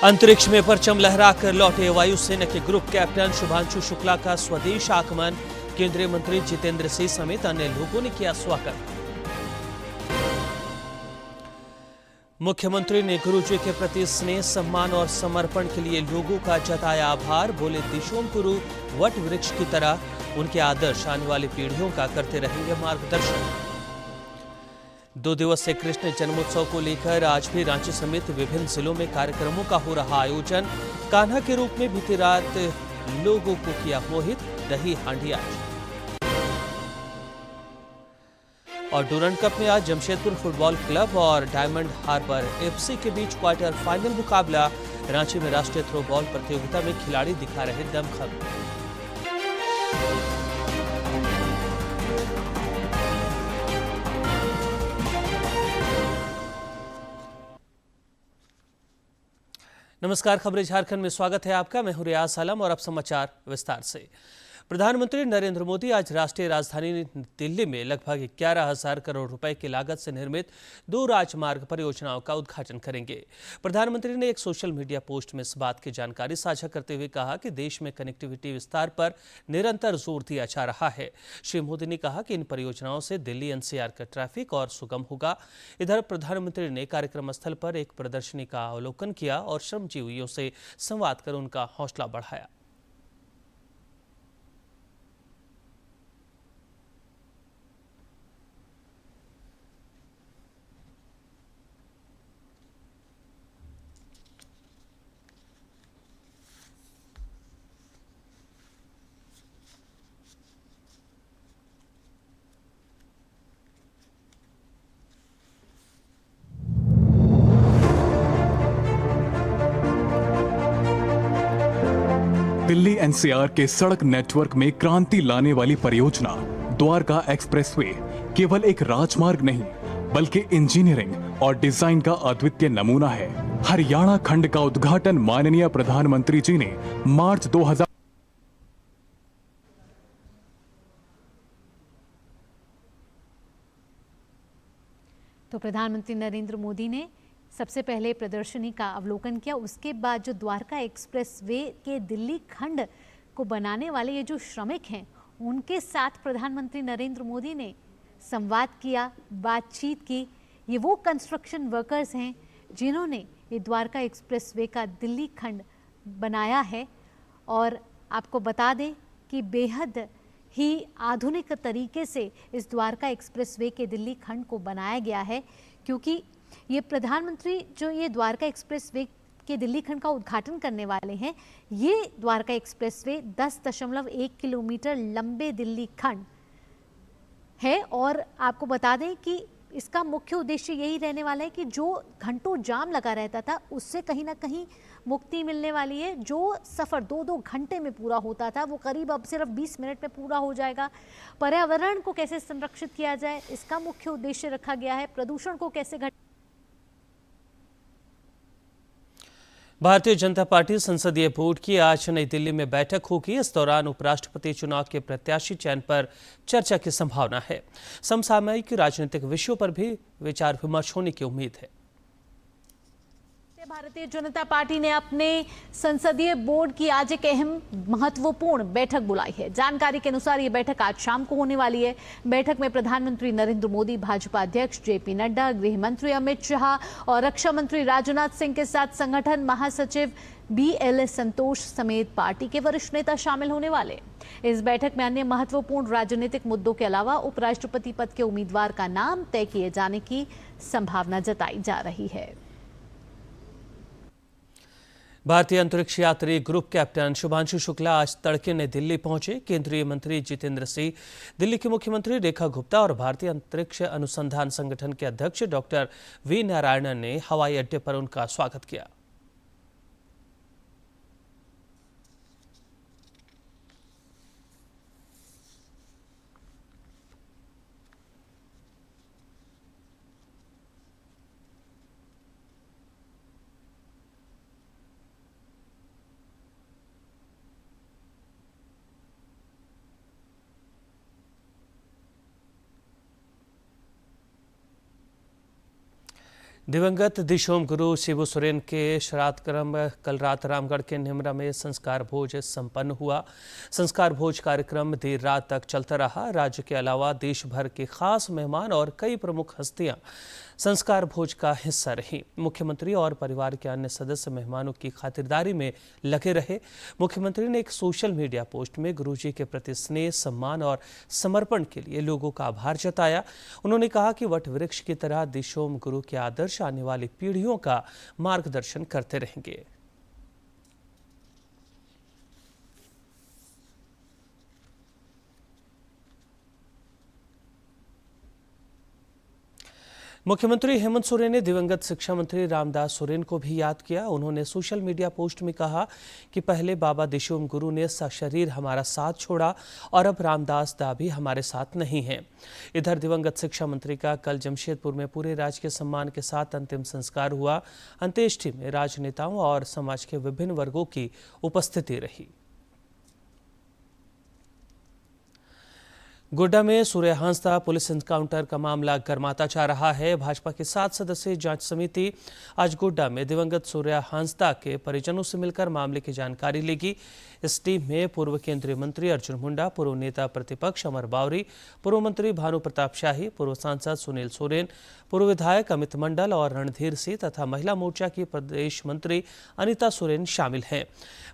अंतरिक्ष में परचम लहराकर लौटे वायुसेना के ग्रुप कैप्टन शुभांशु शुक्ला का स्वदेश आगमन। केंद्रीय मंत्री जितेंद्र सिंह समेत अन्य लोगों ने किया स्वागत। मुख्यमंत्री ने गुरुजी के प्रति स्नेह, सम्मान और समर्पण के लिए लोगों का जताया आभार। बोले, दिशोम गुरु वट वृक्ष की तरह उनके आदर्श आने वाली पीढ़ियों का करते रहेंगे मार्गदर्शन। 2 दिवसीय कृष्ण जन्मोत्सव को लेकर आज भी रांची समेत विभिन्न जिलों में कार्यक्रमों का हो रहा आयोजन। कान्हा के रूप में बीती रात लोगों को किया मोहित, दही हांडिया। और डूरंड कप में आज जमशेदपुर फुटबॉल क्लब और डायमंड हार्बर एफसी के बीच क्वार्टर फाइनल मुकाबला। रांची में राष्ट्रीय थ्रो बॉल प्रतियोगिता में खिलाड़ी दिखा रहे दमखम। नमस्कार, खबरें झारखंड में स्वागत है आपका। मैं हूं रियाज आलम और अब समाचार विस्तार से। प्रधानमंत्री नरेंद्र मोदी आज राष्ट्रीय राजधानी दिल्ली में लगभग 11,000 करोड़ रुपए की लागत से निर्मित 2 राजमार्ग परियोजनाओं का उद्घाटन करेंगे। प्रधानमंत्री ने एक सोशल मीडिया पोस्ट में इस बात की जानकारी साझा करते हुए कहा कि देश में कनेक्टिविटी विस्तार पर निरंतर जोर दिया जा रहा है। श्री मोदी ने कहा कि इन परियोजनाओं से दिल्ली एनसीआर का ट्रैफिक और सुगम होगा। इधर प्रधानमंत्री ने कार्यक्रम स्थल पर एक प्रदर्शनी का अवलोकन किया और श्रमजीवियों से संवाद कर उनका हौसला बढ़ाया। दिल्ली एनसीआर के सड़क नेटवर्क में क्रांति लाने वाली परियोजना द्वारका एक्सप्रेसवे केवल एक राजमार्ग नहीं बल्कि इंजीनियरिंग और डिजाइन का अद्वितीय नमूना है। हरियाणा खंड का उद्घाटन माननीय प्रधानमंत्री जी ने मार्च 2000 तो प्रधानमंत्री नरेंद्र मोदी ने सबसे पहले प्रदर्शनी का अवलोकन किया। उसके बाद जो द्वारका एक्सप्रेस वे के दिल्ली खंड को बनाने वाले ये जो श्रमिक हैं उनके साथ प्रधानमंत्री नरेंद्र मोदी ने संवाद किया, बातचीत की। ये वो कंस्ट्रक्शन वर्कर्स हैं जिन्होंने ये द्वारका एक्सप्रेस वे का दिल्ली खंड बनाया है। और आपको बता दें कि बेहद ही आधुनिक तरीके से इस द्वारका एक्सप्रेस वे के दिल्ली खंड को बनाया गया है, क्योंकि ये प्रधानमंत्री जो ये द्वारका एक्सप्रेस वे के दिल्ली खंड का उद्घाटन करने वाले हैं, ये द्वारका एक्सप्रेस वे 10.1 किलोमीटर लंबे दिल्ली खंड है। और आपको बता दें कि इसका मुख्य उद्देश्य यही रहने वाला है कि जो घंटों जाम लगा रहता था उससे कहीं ना कहीं मुक्ति मिलने वाली है। जो सफ़र 2-2 घंटे में पूरा होता था वो करीब अब सिर्फ 20 मिनट में पूरा हो जाएगा। पर्यावरण को कैसे संरक्षित किया जाए, इसका मुख्य उद्देश्य रखा गया है। प्रदूषण को कैसे भारतीय जनता पार्टी संसदीय बोर्ड की आज नई दिल्ली में बैठक होगी। इस दौरान उपराष्ट्रपति चुनाव के प्रत्याशी चयन पर चर्चा की संभावना है। समसामयिक राजनीतिक विषयों पर भी विचार विमर्श होने की उम्मीद है। भारतीय जनता पार्टी ने अपने संसदीय बोर्ड की आज एक अहम महत्वपूर्ण बैठक बुलाई है। जानकारी के अनुसार ये बैठक आज शाम को होने वाली है। बैठक में प्रधानमंत्री नरेंद्र मोदी, भाजपा अध्यक्ष जेपी नड्डा, गृह मंत्री अमित शाह और रक्षा मंत्री राजनाथ सिंह के साथ संगठन महासचिव BL संतोष समेत पार्टी के वरिष्ठ नेता शामिल होने वाले। इस बैठक में अन्य महत्वपूर्ण राजनीतिक मुद्दों के अलावा उपराष्ट्रपति पद के उम्मीदवार का नाम तय किए जाने की संभावना जताई जा रही है। भारतीय अंतरिक्ष यात्री ग्रुप कैप्टन शुभांशु शुक्ला आज तड़के नई दिल्ली पहुंचे। केंद्रीय मंत्री जितेंद्र सिंह, दिल्ली की मुख्यमंत्री रेखा गुप्ता और भारतीय अंतरिक्ष अनुसंधान संगठन के अध्यक्ष डॉक्टर वी नारायणन ने हवाई अड्डे पर उनका स्वागत किया। दिवंगत दिशोम गुरु शिबू सोरेन के श्राद्ध क्रम कल रात रामगढ़ के निमरा में संस्कार भोज संपन्न हुआ। संस्कार भोज कार्यक्रम देर रात तक चलता रहा। राज्य के अलावा देश भर के खास मेहमान और कई प्रमुख हस्तियां संस्कार भोज का हिस्सा रही। मुख्यमंत्री और परिवार के अन्य सदस्य मेहमानों की खातिरदारी में लगे रहे। मुख्यमंत्री ने एक सोशल मीडिया पोस्ट में गुरुजी के प्रति स्नेह, सम्मान और समर्पण के लिए लोगों का आभार जताया। उन्होंने कहा कि वट वृक्ष की तरह दिशोम गुरु के आदर्श आने वाली पीढ़ियों का मार्गदर्शन करते रहेंगे। मुख्यमंत्री हेमंत सोरेन ने दिवंगत शिक्षा मंत्री रामदास सोरेन को भी याद किया। उन्होंने सोशल मीडिया पोस्ट में कहा कि पहले बाबा दिशोम गुरु ने सशरीर हमारा साथ छोड़ा और अब रामदास दा भी हमारे साथ नहीं हैं। इधर दिवंगत शिक्षा मंत्री का कल जमशेदपुर में पूरे राजकीय सम्मान के साथ अंतिम संस्कार हुआ। अंत्येष्टि में राजनेताओं और समाज के विभिन्न वर्गों की उपस्थिति रही। गोड्डा में सूर्य हांसदा पुलिस एनकाउंटर का मामला गर्माता जा रहा है। भाजपा की 7 सदस्यीय जांच समिति आज गोड्डा में दिवंगत सूर्य हांसदा के परिजनों से मिलकर मामले की जानकारी लेगी। इस टीम में पूर्व केंद्रीय मंत्री अर्जुन मुंडा, पूर्व नेता प्रतिपक्ष अमर बावरी, पूर्व मंत्री भानु प्रताप शाही, पूर्व सांसद सुनील सोरेन, पूर्व विधायक अमित मंडल और रणधीर सिंह तथा महिला मोर्चा की प्रदेश मंत्री अनिता सोरेन शामिल हैं।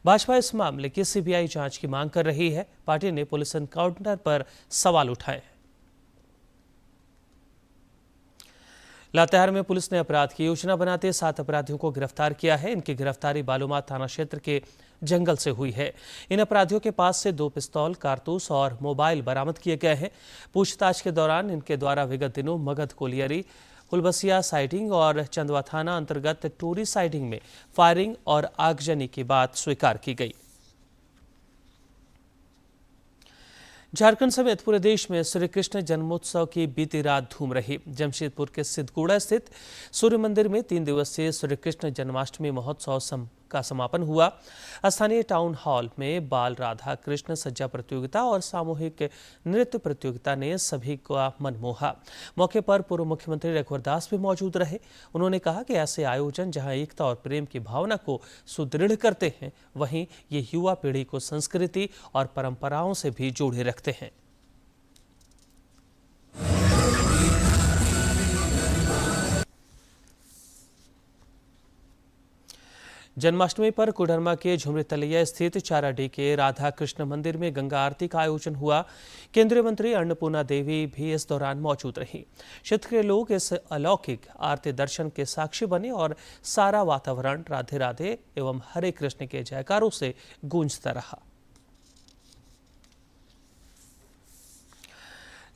भाजपा इस मामले की सीबीआई जांच की मांग कर रही है। पार्टी ने पुलिस एनकाउंटर पर सवाल उठाए। लातेहार में पुलिस ने अपराध की योजना बनाते 7 अपराधियों को गिरफ्तार किया है। इनकी गिरफ्तारी बालूमाथ थाना क्षेत्र के जंगल से हुई है। इन अपराधियों के पास से 2 पिस्तौल, कारतूस और मोबाइल बरामद किए गए हैं। पूछताछ के दौरान इनके द्वारा विगत दिनों मगध कोलियरी, हुलबसिया साइडिंग और चंदवा थाना अंतर्गत टोरी साइडिंग में फायरिंग और आगजनी की बात स्वीकार की गई। झारखंड समेत पूरे देश में श्री कृष्ण जन्मोत्सव की बीती रात धूम रही। जमशेदपुर के सिद्धगुड़ा स्थित सूर्य मंदिर में 3 दिवसीय श्री कृष्ण जन्माष्टमी महोत्सव का समापन हुआ। स्थानीय टाउन हॉल में बाल राधा कृष्ण सज्जा प्रतियोगिता और सामूहिक नृत्य प्रतियोगिता ने सभी का मन मोहा। मौके पर पूर्व मुख्यमंत्री रघुवर दास भी मौजूद रहे। उन्होंने कहा कि ऐसे आयोजन जहां एकता और प्रेम की भावना को सुदृढ़ करते हैं, वहीं ये युवा पीढ़ी को संस्कृति और परंपराओं से भी जोड़े रखते हैं। जन्माष्टमी पर कोडरमा के झुमरी तलैया स्थित चाराडी के राधा कृष्ण मंदिर में गंगा आरती का आयोजन हुआ। केंद्रीय मंत्री अन्नपूर्णा देवी भी इस दौरान मौजूद रही। क्षेत्र के लोग इस अलौकिक आरती दर्शन के साक्षी बने और सारा वातावरण राधे राधे एवं हरे कृष्ण के जयकारों से गूंजता रहा।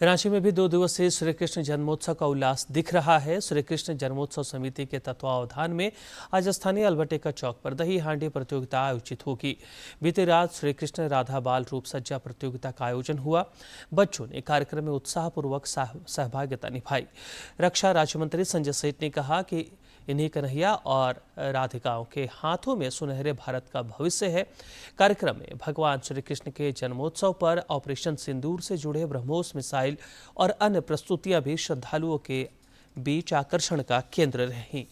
रांची में भी 2 दिवसीय श्री कृष्ण जन्मोत्सव का उल्लास दिख रहा है। श्री कृष्ण जन्मोत्सव समिति के तत्वावधान में आज स्थानीय अलबटेका चौक पर दही हांडी प्रतियोगिता आयोजित होगी। बीती रात श्री कृष्ण राधा बाल रूप सज्जा प्रतियोगिता का आयोजन हुआ। बच्चों ने कार्यक्रम में उत्साहपूर्वक सहभागिता निभाई। रक्षा राज्य मंत्री संजय सेठ ने कहा कि इन्हीं कन्हैया और राधिकाओं के हाथों में सुनहरे भारत का भविष्य है। कार्यक्रम में भगवान श्री कृष्ण के जन्मोत्सव पर ऑपरेशन सिंदूर से जुड़े ब्रह्मोस मिसाइल और अन्य प्रस्तुतियां भी श्रद्धालुओं के बीच आकर्षण का केंद्र रहीं।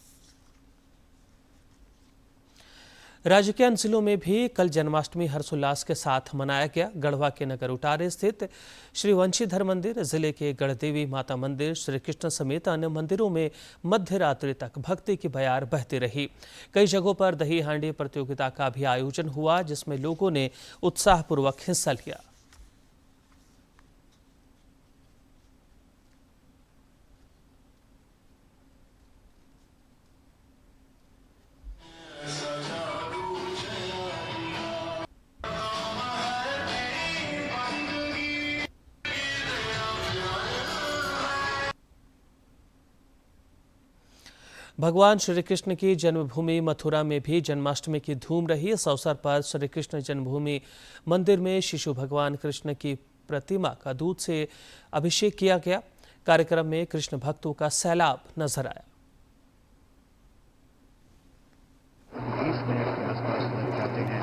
राज्य के अन्य जिलों में भी कल जन्माष्टमी हर्षोल्लास के साथ मनाया गया। गढ़वा के नगर उटारे स्थित श्री वंशीधर मंदिर, जिले के गढ़देवी माता मंदिर, श्री कृष्ण समेत अन्य मंदिरों में मध्य रात्रि तक भक्ति की बयार बहती रही। कई जगहों पर दही हांडी प्रतियोगिता का भी आयोजन हुआ, जिसमें लोगों ने उत्साहपूर्वक हिस्सा लिया। भगवान श्री कृष्ण की जन्मभूमि मथुरा में भी जन्माष्टमी की धूम रही। इस अवसर पर श्री कृष्ण जन्मभूमि मंदिर में शिशु भगवान कृष्ण की प्रतिमा का दूध से अभिषेक किया गया। कार्यक्रम में कृष्ण भक्तों का सैलाब नजर आया। 20 मिनट के आसपास लग जाते हैं।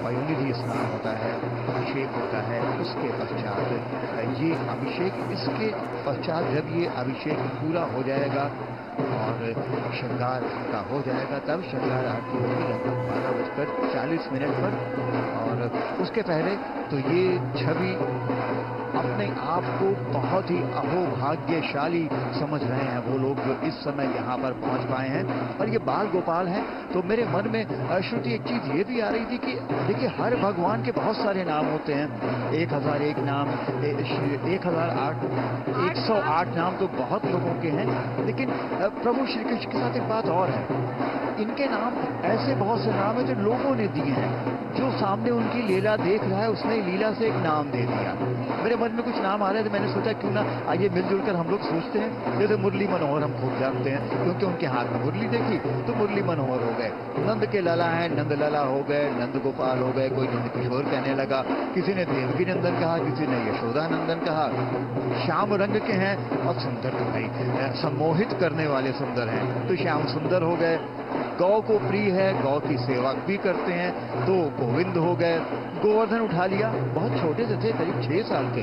पयोनिधि स्नान होता है, अभिषेक होता है। उसके पश्चात ये अभिषेक, इसके पश्चात जब ये अभिषेक पूरा हो जाएगा और श्रृंगार का हो जाएगा। तब श्रृंगार आरती होगी लगभग 12:40 पर। और उसके पहले तो ये छवि अपने आप को बहुत ही अहोभाग्यशाली समझ रहे हैं वो लोग जो इस समय यहाँ पर पहुँच पाए हैं। और ये बाल गोपाल हैं, तो मेरे मन में श्रुति एक चीज़ ये भी आ रही थी कि देखिए हर भगवान के बहुत सारे नाम होते हैं। 1001 नाम, 108 नाम तो बहुत लोगों के हैं, लेकिन प्रभु श्री कृष्ण के साथ एक बात और है, इनके नाम ऐसे बहुत से नाम हैं जो लोगों ने दिए हैं। जो सामने उनकी लीला देख रहा है उसने लीला से एक नाम दे दिया। मेरे मन में कुछ नाम आ रहे थे, मैंने सोचा क्यों ना आइए मिलजुल कर हम लोग सोचते हैं। जैसे मुरली मनोहर हम खूब जानते हैं क्योंकि उनके हाथ में मुरली देखी तो मुरली मनोहर हो गए। नंद के लला हैं, नंद लला हो गए, नंद गोपाल हो गए, कोई नंद किशोर कहने लगा, किसी ने देवकी नंदन कहा, किसी ने यशोदा नंदन कहा। श्याम रंग के हैं और सुंदर तो भाई सम्मोहित करने वाले सुंदर हैं, तो श्याम सुंदर हो गए। गौ को प्रिय है, गौ की सेवा भी करते हैं, तो गोविंद हो गए। गोवर्धन उठा लिया, बहुत छोटे से थे, करीब 6 साल के,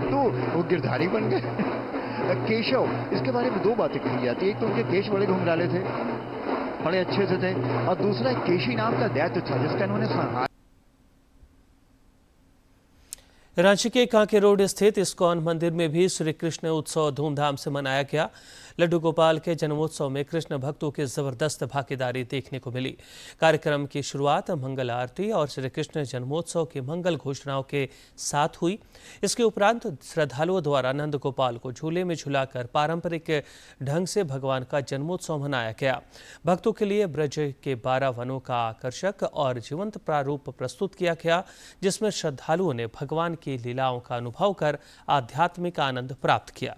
तो वो गिरधारी बन गए। केशव, इसके बारे में 2 बातें कही जाती है। एक तो उनके केश बड़े घुंघराले थे, बड़े अच्छे से थे, और दूसरा केशी नाम का दैत्य था जिसका इन्होंने संहार। रांची के कांके रोड स्थित इस्कॉन मंदिर में भी श्री कृष्ण उत्सव धूमधाम से मनाया गया। लड्डू गोपाल के जन्मोत्सव में कृष्ण भक्तों की जबरदस्त भागीदारी देखने को मिली। कार्यक्रम की शुरुआत मंगल आरती और श्री कृष्ण जन्मोत्सव की मंगल घोषणाओं के साथ हुई। इसके उपरांत श्रद्धालुओं द्वारा नंद गोपाल को झूले में झुलाकर पारंपरिक ढंग से भगवान का जन्मोत्सव मनाया गया। भक्तों के लिए ब्रज के 12 वनों का आकर्षक और जीवंत प्रारूप प्रस्तुत किया गया, जिसमें श्रद्धालुओं ने भगवान की लीलाओं का अनुभव कर आध्यात्मिक आनंद प्राप्त किया।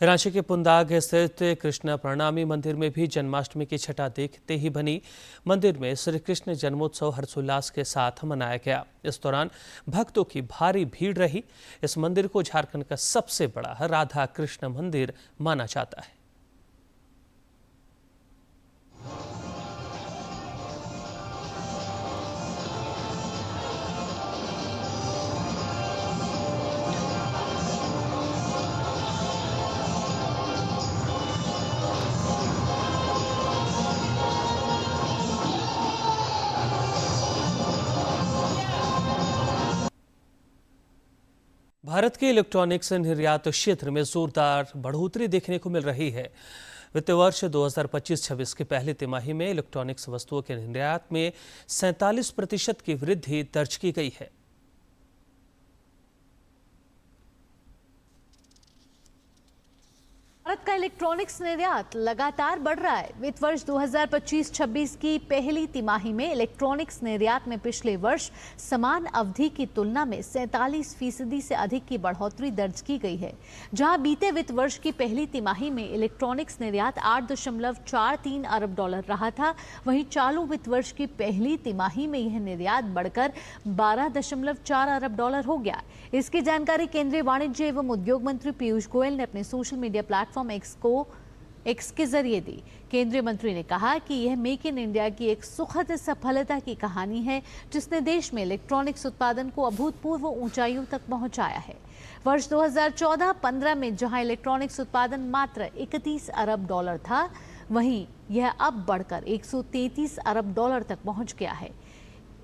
रांची के पुंदाग स्थित कृष्ण प्रणामी मंदिर में भी जन्माष्टमी की छटा देखते ही बनी। मंदिर में श्री कृष्ण जन्मोत्सव हर्षोल्लास के साथ मनाया गया। इस दौरान भक्तों की भारी भीड़ रही। इस मंदिर को झारखंड का सबसे बड़ा राधा कृष्ण मंदिर माना जाता है। भारत के इलेक्ट्रॉनिक्स निर्यात क्षेत्र में जोरदार बढ़ोतरी देखने को मिल रही है। वित्त वर्ष 2025-26 की पहली तिमाही में इलेक्ट्रॉनिक्स वस्तुओं के निर्यात में 47% की वृद्धि दर्ज की गई है। भारत का इलेक्ट्रॉनिक्स निर्यात लगातार बढ़ रहा है। वित्त वर्ष 2025-26 की पहली तिमाही में इलेक्ट्रॉनिक्स निर्यात में पिछले वर्ष समान अवधि की तुलना में 47% से अधिक की बढ़ोतरी दर्ज की गई है। जहां बीते वित्त वर्ष की पहली तिमाही में इलेक्ट्रॉनिक्स निर्यात 8.43 अरब डॉलर रहा था, वहीं चालू वित्त वर्ष की पहली तिमाही में यह निर्यात बढ़कर 12.4 अरब डॉलर हो गया। इसकी जानकारी केंद्रीय वाणिज्य एवं उद्योग मंत्री पीयूष गोयल ने अपने सोशल मीडिया प्लेटफॉर्म एक्स के जरिए दी। केंद्रीय मंत्री ने कहा कि यह मेक इन इंडिया की एक सुखद सफलता की कहानी है, जिसने देश में इलेक्ट्रॉनिक्स उत्पादन को अभूतपूर्व ऊंचाइयों तक पहुंचाया है। वर्ष 2014-15 में जहां इलेक्ट्रॉनिक्स उत्पादन मात्र 31 अरब डॉलर था, वहीं यह अब बढ़कर 133 अरब डॉलर तक पहुंच गया है।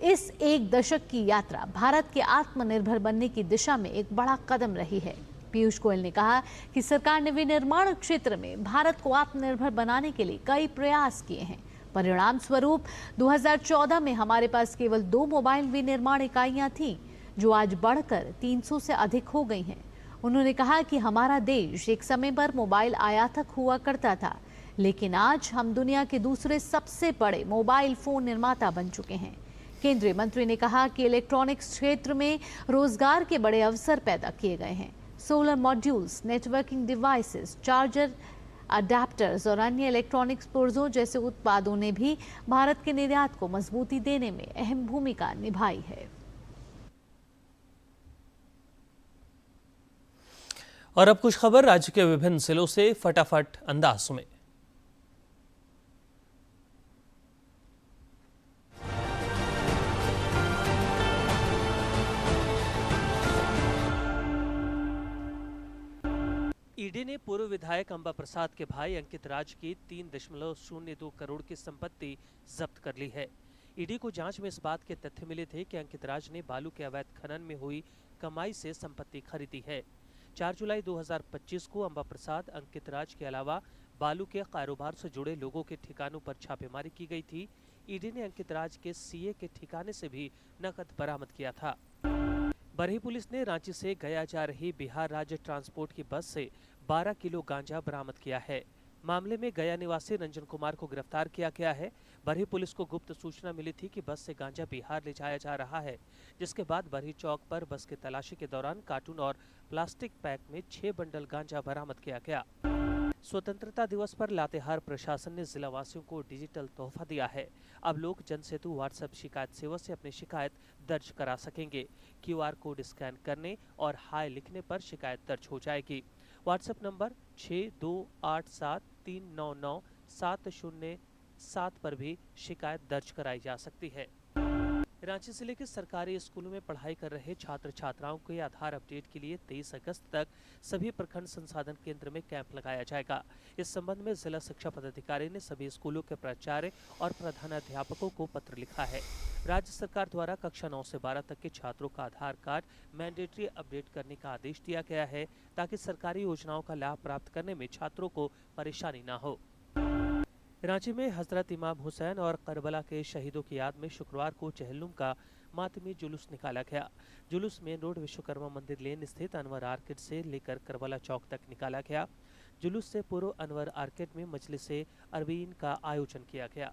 इस एक दशक की यात्रा भारत के आत्मनिर्भर बनने की दिशा में एक बड़ा कदम रही है। पीयूष गोयल ने कहा कि सरकार ने विनिर्माण क्षेत्र में भारत को आत्मनिर्भर बनाने के लिए कई प्रयास किए हैं। परिणाम स्वरूप 2014 में हमारे पास केवल 2 मोबाइल विनिर्माण इकाइयां थीं, जो आज बढ़कर 300 से अधिक हो गई हैं। उन्होंने कहा कि हमारा देश एक समय पर मोबाइल आयातक हुआ करता था, लेकिन आज हम दुनिया के दूसरे सबसे बड़े मोबाइल फोन निर्माता बन चुके हैं। केंद्रीय मंत्री ने कहा कि इलेक्ट्रॉनिक्स क्षेत्र में रोजगार के बड़े अवसर पैदा किए गए हैं। Solar modules, networking devices, charger, adapters और अन्य इलेक्ट्रॉनिक्स पुर्जों जैसे उत्पादों ने भी भारत के निर्यात को मजबूती देने में अहम भूमिका निभाई है। और अब कुछ खबर राज्य के विभिन्न जिलों से फटाफट अंदाज में। ईडी ने पूर्व विधायक अंबा प्रसाद के भाई अंकित राज की 3.02 करोड़ की संपत्ति जब्त कर ली है। ईडी को जांच में इस बात के तथ्य मिले थे कि अंकित राज ने बालू के अवैध खनन में हुई कमाई से संपत्ति खरीदी है। 4 जुलाई 2025 को अंबा प्रसाद, अंकित राज के अलावा बालू के कारोबार से जुड़े लोगों के ठिकानों पर छापेमारी की गई थी। ईडी ने अंकित राज के सीए के ठिकाने से भी नकद बरामद किया था। बरही पुलिस ने रांची से गया जा रही बिहार राज्य ट्रांसपोर्ट की बस से 12 किलो गांजा बरामद किया है। मामले में गया निवासी रंजन कुमार को गिरफ्तार किया गया है। बरही पुलिस को गुप्त सूचना मिली थी कि बस से गांजा बिहार ले जाया जा रहा है, जिसके बाद बरही चौक पर बस की तलाशी के दौरान कार्टून और प्लास्टिक पैक में 6 बंडल गांजा बरामद किया गया। स्वतंत्रता दिवस पर लातेहार प्रशासन ने जिला वासियों को डिजिटल तोहफा दिया है। अब लोग जनसेतु व्हाट्सएप शिकायत सेवा से अपनी शिकायत दर्ज करा सकेंगे। क्यूआर कोड स्कैन करने और हाय लिखने पर शिकायत दर्ज हो जाएगी। व्हाट्सएप नंबर 6287399707 पर भी शिकायत दर्ज कराई जा सकती है। रांची जिले के सरकारी स्कूलों में पढ़ाई कर रहे छात्र छात्राओं के आधार अपडेट के लिए 23 अगस्त तक सभी प्रखंड संसाधन केंद्र में कैंप लगाया जाएगा। इस संबंध में जिला शिक्षा पदाधिकारी ने सभी स्कूलों के प्राचार्य और प्रधानाध्यापकों को पत्र लिखा है। राज्य सरकार द्वारा कक्षा 9 से 12 तक के छात्रों का आधार कार्ड मैंडेटरी अपडेट करने का आदेश दिया गया है, ताकि सरकारी योजनाओं का लाभ प्राप्त करने में छात्रों को परेशानी न हो। रांची में हजरत इमाम हुसैन और करबला के शहीदों की याद में शुक्रवार को चहलुम का मातमी जुलूस निकाला गया। जुलूस मेन रोड विश्वकर्मा मंदिर लेन स्थित अनवर आर्किड से लेकर करबला चौक तक निकाला गया। जुलूस से पूर्व अनवर आर्किड में मजलिसे अरबीन का आयोजन किया गया।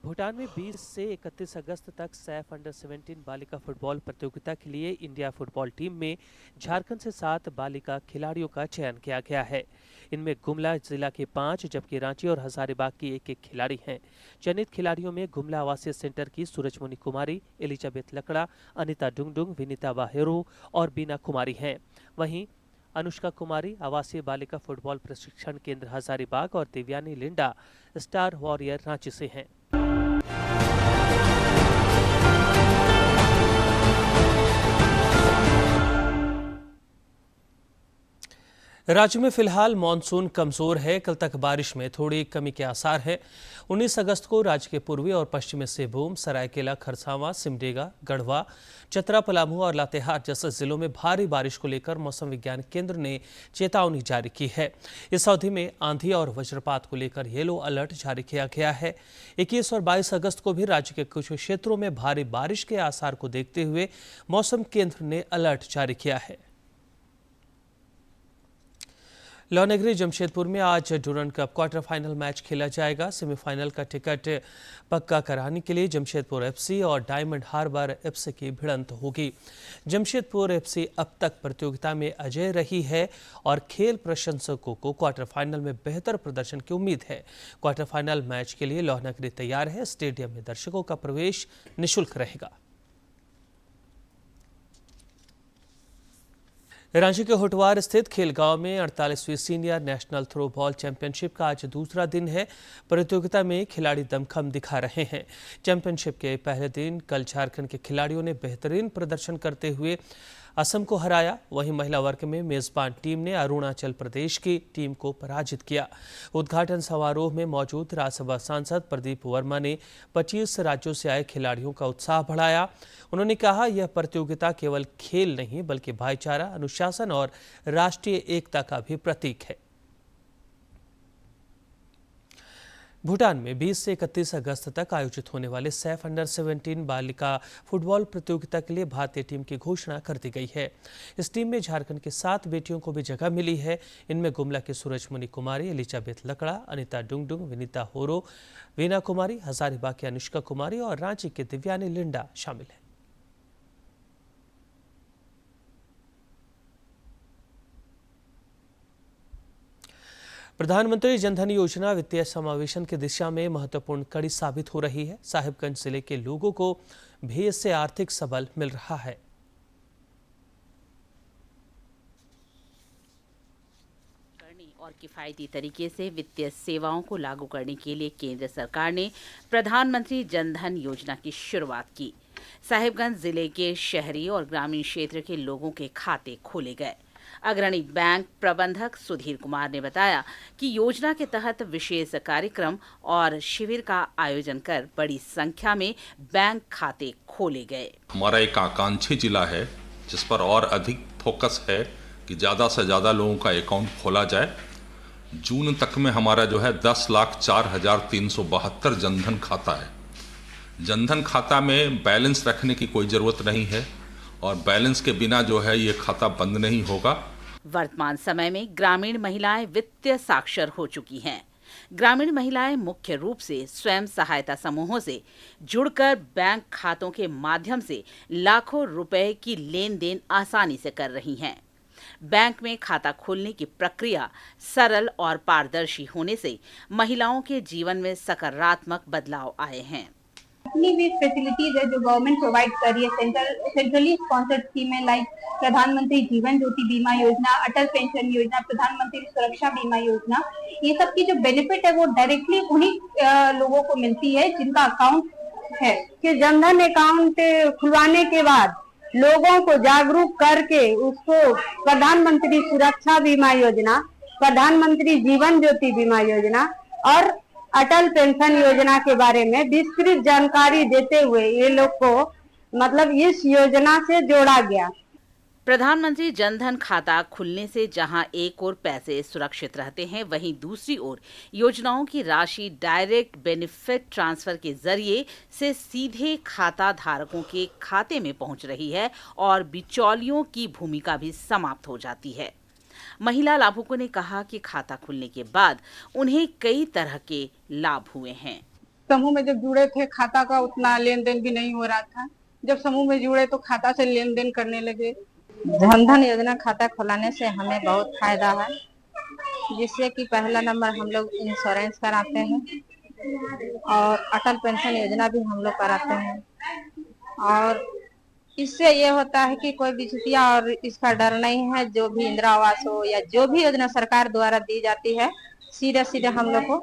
भूटान में 20 से 31 अगस्त तक सैफ अंडर 17 बालिका फुटबॉल प्रतियोगिता के लिए इंडिया फुटबॉल टीम में झारखंड से 7 बालिका खिलाड़ियों का चयन किया गया है। इनमें गुमला जिला के 5 जबकि रांची और हजारीबाग की 1-1 खिलाड़ी हैं। चयनित खिलाड़ियों में गुमला आवासीय सेंटर की सूरजमुनि कुमारी, एलिजाबेथ लकड़ा, अनिता डुंगडुंग, विनीता बाहेरू और बीना कुमारी हैं। वहीं अनुष्का कुमारी आवासीय बालिका फुटबॉल प्रशिक्षण केंद्र हजारीबाग और दिव्यानी लिंडा स्टार वॉरियर रांची से हैं। राज्य में फिलहाल मानसून कमजोर है। कल तक बारिश में थोड़ी कमी के आसार हैं। 19 अगस्त को राज्य के पूर्वी और पश्चिमी सिंहभूम, सरायकेला खरसावां, सिमडेगा, गढ़वा, चतरा, पलामू और लातेहार जैसे जिलों में भारी बारिश को लेकर मौसम विज्ञान केंद्र ने चेतावनी जारी की है। इस अवधि में आंधी और वज्रपात को लेकर येलो अलर्ट जारी किया गया है। 21 और 22 अगस्त को भी राज्य के कुछ क्षेत्रों में भारी बारिश के आसार को देखते हुए मौसम केंद्र ने अलर्ट जारी किया है। लौनगरी जमशेदपुर में आज Durand cup quarter final match खेला जाएगा। सेमीफाइनल का टिकट पक्का कराने के लिए जमशेदपुर एफसी और डायमंड हार्बर एफसी की भिड़ंत होगी। जमशेदपुर एफसी अब तक प्रतियोगिता में अजेय रही है और खेल प्रशंसकों को क्वार्टर फाइनल में बेहतर प्रदर्शन की उम्मीद है। क्वार्टर फाइनल मैच के लिए लौनगरी तैयार है। स्टेडियम में दर्शकों का प्रवेश निःशुल्क रहेगा। रांची के होटवार स्थित खेलगांव में 48वीं senior national throw ball championship का आज दूसरा दिन है। प्रतियोगिता में खिलाड़ी दमखम दिखा रहे हैं। चैंपियनशिप के पहले दिन कल झारखंड के खिलाड़ियों ने बेहतरीन प्रदर्शन करते हुए असम को हराया। वहीं महिला वर्ग में मेजबान टीम ने अरुणाचल प्रदेश की टीम को पराजित किया। उद्घाटन समारोह में मौजूद राज्यसभा सांसद प्रदीप वर्मा ने 25 राज्यों से आए खिलाड़ियों का उत्साह बढ़ाया। उन्होंने कहा, यह प्रतियोगिता केवल खेल नहीं बल्कि भाईचारा, अनुशासन और राष्ट्रीय एकता का भी प्रतीक है। भूटान में 20 से 31 अगस्त तक आयोजित होने वाले सैफ अंडर 17 बालिका फुटबॉल प्रतियोगिता के लिए भारतीय टीम की घोषणा कर दी गई है। इस टीम में झारखंड की 7 बेटियों को भी जगह मिली है। इनमें गुमला की सूरजमुनि कुमारी, एलिजाबेथ लकड़ा, अनिता डुंगडुंग, विनीता होरो, वीना कुमारी, हजारीबाग की अनुष्का कुमारी और रांची के दिव्यानी लिंडा शामिल है। प्रधानमंत्री जनधन योजना वित्तीय समावेशन की दिशा में महत्वपूर्ण कड़ी साबित हो रही है। साहिबगंज जिले के लोगों को भी इससे आर्थिक सबल मिल रहा है। और किफायती तरीके से वित्तीय सेवाओं को लागू करने के लिए केंद्र सरकार ने प्रधानमंत्री जनधन योजना की शुरुआत की। साहिबगंज जिले के शहरी और ग्रामीण क्षेत्र के लोगों के खाते खोले गए। अग्रणी बैंक प्रबंधक सुधीर कुमार ने बताया कि योजना के तहत विशेष कार्यक्रम और शिविर का आयोजन कर बड़ी संख्या में बैंक खाते खोले गए। हमारा एक आकांक्षी जिला है जिस पर और अधिक फोकस है कि ज़्यादा से ज़्यादा लोगों का अकाउंट खोला जाए। जून तक में हमारा जो है 10,04,372 जनधन खाता है। जनधन खाता में बैलेंस रखने की कोई ज़रूरत नहीं है और बैलेंस के बिना जो है ये खाता बंद नहीं होगा। वर्तमान समय में ग्रामीण महिलाएं वित्तीय साक्षर हो चुकी हैं। ग्रामीण महिलाएं मुख्य रूप से स्वयं सहायता समूहों से जुड़कर बैंक खातों के माध्यम से लाखों रुपए की लेन देन आसानी से कर रही हैं। बैंक में खाता खोलने की प्रक्रिया सरल और पारदर्शी होने से महिलाओं के जीवन में सकारात्मक बदलाव आए हैं। जितनी भी फैसिलिटीज है जो गवर्नमेंट प्रोवाइड कर रही है, सेंट्रली स्पॉन्सर्ड स्कीम है लाइक प्रधानमंत्री जीवन ज्योति बीमा योजना, अटल पेंशन योजना, प्रधानमंत्री सुरक्षा बीमा योजना, ये सब की जो बेनिफिट है वो डायरेक्टली उन्हीं लोगों को मिलती है जिनका अकाउंट है। कि जनधन अकाउंट खुलवाने के बाद लोगों को जागरूक करके उसको प्रधानमंत्री सुरक्षा बीमा योजना, प्रधानमंत्री जीवन ज्योति बीमा योजना और अटल पेंशन योजना के बारे में विस्तृत जानकारी देते हुए ये लोग को मतलब इस योजना से जोड़ा गया। प्रधानमंत्री जनधन खाता खुलने से जहां एक ओर पैसे सुरक्षित रहते हैं, वहीं दूसरी ओर योजनाओं की राशि डायरेक्ट बेनिफिट ट्रांसफर के जरिए से सीधे खाता धारकों के खाते में पहुंच रही है और बिचौलियों की भूमिका भी समाप्त हो जाती है। महिला लाभुकों ने कहा कि खाता खुलने के बाद उन्हें कई तरह के लाभ हुए हैं। समूह में जब जुड़े थे खाता का उतना लेन देन भी नहीं हो रहा था। जब समूह में जुड़े तो खाता से लेन देन करने लगे। जनधन योजना खाता खुलाने से हमें बहुत फायदा है, जिससे कि पहला नंबर हम लोग इंश्योरेंस कराते हैं और अटल पेंशन योजना भी हम लोग कराते हैं और इससे ये होता है कि कोई भी छुट्टियां और इसका डर नहीं है। जो भी इंदिरा आवास हो या जो भी योजना सरकार द्वारा दी जाती है सीधे सीधे हम लोग को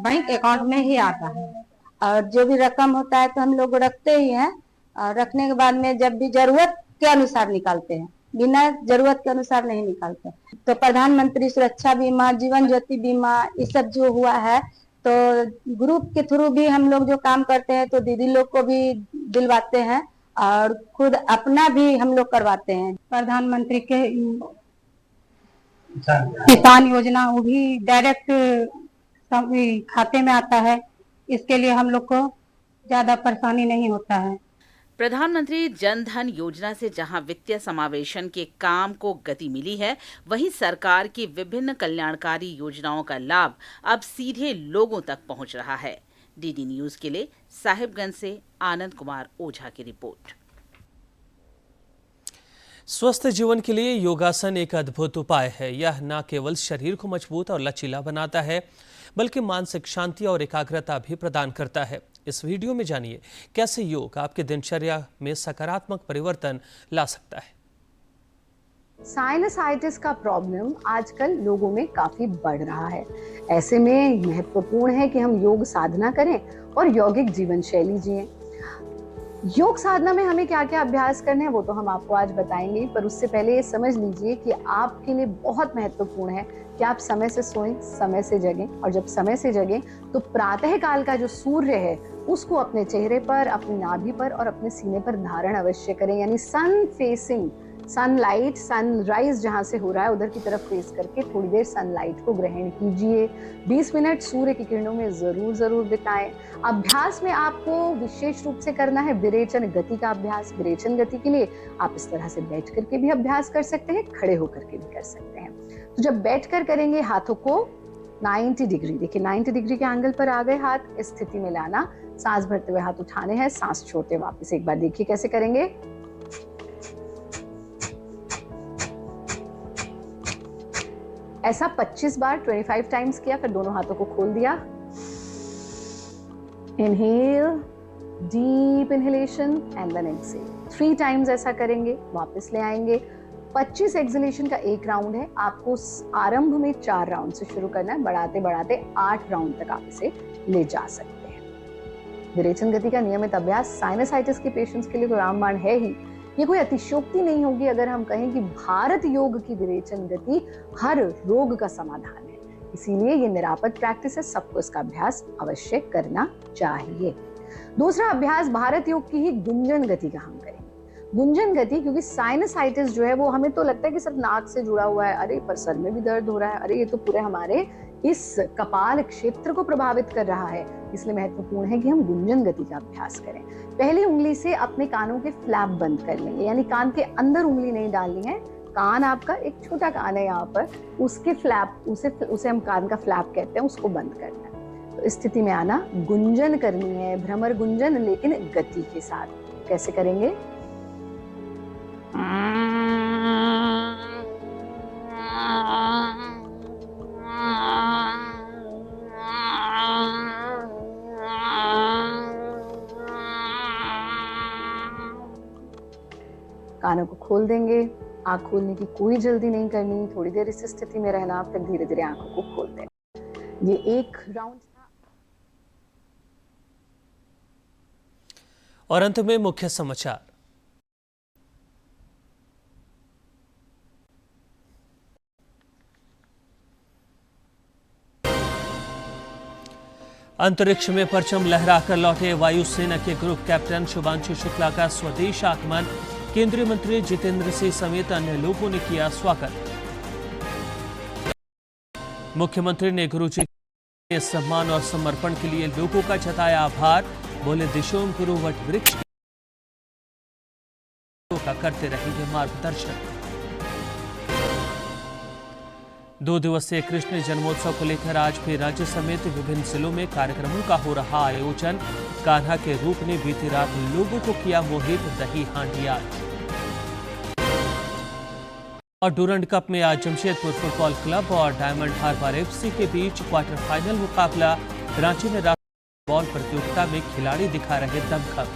बैंक अकाउंट में ही आता है और जो भी रकम होता है तो हम लोग रखते ही हैं और रखने के बाद में जब भी जरूरत के अनुसार निकालते हैं, बिना जरूरत के अनुसार नहीं निकालते। तो प्रधानमंत्री सुरक्षा बीमा, जीवन ज्योति बीमा, ये सब जो हुआ है तो ग्रुप के थ्रू भी हम लोग जो काम करते हैं तो दीदी लोग को भी दिलवाते हैं और खुद अपना भी हम लोग करवाते हैं। प्रधानमंत्री के किसान योजना वो भी डायरेक्ट खाते में आता है, इसके लिए हम लोग को ज्यादा परेशानी नहीं होता है। प्रधानमंत्री जनधन योजना से जहां वित्तीय समावेशन के काम को गति मिली है, वहीं सरकार की विभिन्न कल्याणकारी योजनाओं का लाभ अब सीधे लोगों तक पहुंच रहा है। डीडी न्यूज के लिए साहिबगंज से आनंद कुमार ओझा की रिपोर्ट। स्वस्थ जीवन के लिए योगासन एक अद्भुत उपाय है। यह न केवल शरीर को मजबूत और लचीला बनाता है, बल्कि मानसिक शांति और एकाग्रता भी प्रदान करता है। इस वीडियो में जानिए कैसे योग आपके दिनचर्या में सकारात्मक परिवर्तन ला सकता है। साइनसाइटिस का प्रॉब्लम आजकल लोगों में काफी बढ़ रहा है। ऐसे में महत्वपूर्ण है कि हम योग साधना करें और यौगिक जीवन शैली जिएं। योग साधना में हमें क्या क्या अभ्यास करने हैं वो तो हम आपको आज बताएंगे, पर उससे पहले ये समझ लीजिए कि आपके लिए बहुत महत्वपूर्ण है कि आप समय से सोएं, समय से जगें और जब समय से जगें तो प्रातः काल का जो सूर्य है उसको अपने चेहरे पर, अपनी नाभि पर और अपने सीने पर धारण अवश्य करें। यानी सन फेसिंग, सनलाइट, सनराइज जहां से हो रहा है उधर की तरफ फेस करके थोड़ी देर सनलाइट को ग्रहण कीजिए। 20 मिनट सूर्य की किरणों में जरूर बिताएं। अभ्यास में आपको विशेष रूप से करना है विरेचन गति का अभ्यास। विरेचन गति के लिए आप इस तरह से बैठ करके भी अभ्यास कर सकते हैं, खड़े होकर के भी कर सकते हैं। तो जब बैठ कर करेंगे हाथों को 90 डिग्री, देखिए 90 डिग्री के एंगल पर आ गए हाथ, इस स्थिति में लाना, सांस भरते हुए हाथ उठाने हैं, सांस छोड़ते वापस। एक बार देखिए कैसे करेंगे। ऐसा 25 बार 25 टाइम्स किया, फिर दोनों हाथों को खोल दिया। Inhale, deep inhalation and then exhale. 3 times ऐसा करेंगे, वापस ले आएंगे। 25 एक्सहेलेशन का एक राउंड है। आपको आरंभ में 4 राउंड से शुरू करना है, बढ़ाते बढ़ाते 8 राउंड तक आप इसे ले जा सकते हैं। विरेचन गति का नियमित अभ्यास साइनसाइटिस के पेशेंट्स के लिए तो रामबाण है ही, ये कोई अतिशयोक्ति नहीं होगी अगर हम कहें कि भारत योग की विरेचन गति हर रोग का समाधान है। इसीलिए ये निरापद प्रैक्टिस है, सबको इसका अभ्यास अवश्य करना चाहिए। दूसरा अभ्यास भारत योग की ही गुंजन गति का हम करेंगे। गुंजन गति, क्योंकि साइनसाइटिस जो है वो हमें तो लगता है कि सिर्फ नाक से जुड़ा हुआ है, अरे पर सर में भी दर्द हो रहा है, अरे ये तो पूरे हमारे इस कपाल क्षेत्र को प्रभावित कर रहा है। इसलिए महत्वपूर्ण है कि हम गुंजन गति का अभ्यास करें। पहली उंगली से अपने कानों के फ्लैप बंद कर लेंगे, यानी कान के अंदर उंगली नहीं डालनी है। कान आपका एक छोटा कान है यहाँ पर, उसके फ्लैप, उसे हम कान का फ्लैप कहते हैं, उसको बंद करना है। तो इस स्थिति में आना, गुंजन करनी है, भ्रमर गुंजन, लेकिन गति के साथ। कैसे करेंगे? कानों को खोल देंगे। आंख खोलने की कोई जल्दी नहीं करनी, थोड़ी देर इस स्थिति में रहना, फिर धीरे धीरे आंखों को खोल देना। ये एक राउंड था। और अंत में मुख्य समाचार। अंतरिक्ष में परचम लहराकर लौटे वायुसेना के ग्रुप कैप्टन शुभांशु शुक्ला का स्वदेश आगमन। केंद्रीय मंत्री जितेंद्र सिंह समेत अन्य लोगों ने किया स्वागत। मुख्यमंत्री ने गुरुजी के सम्मान और समर्पण के लिए लोगों का जताया आभार। बोले, दिशोम गुरु वट वृक्ष का करते रहेंगे मार्गदर्शन। 2 दिवसीय कृष्ण जन्मोत्सव को लेकर आज भी राज्य समेत विभिन्न जिलों में कार्यक्रमों का हो रहा आयोजन। कान्हा के रूप ने बीती रात लोगों को किया मोहित, दही हांडी आज। और डूरंड कप में आज जमशेदपुर फुटबॉल क्लब और डायमंड हार्बर एफसी के बीच क्वार्टर फाइनल मुकाबला। रांची में बॉल प्रतियोगिता में खिलाड़ी दिखा रहे दमखम।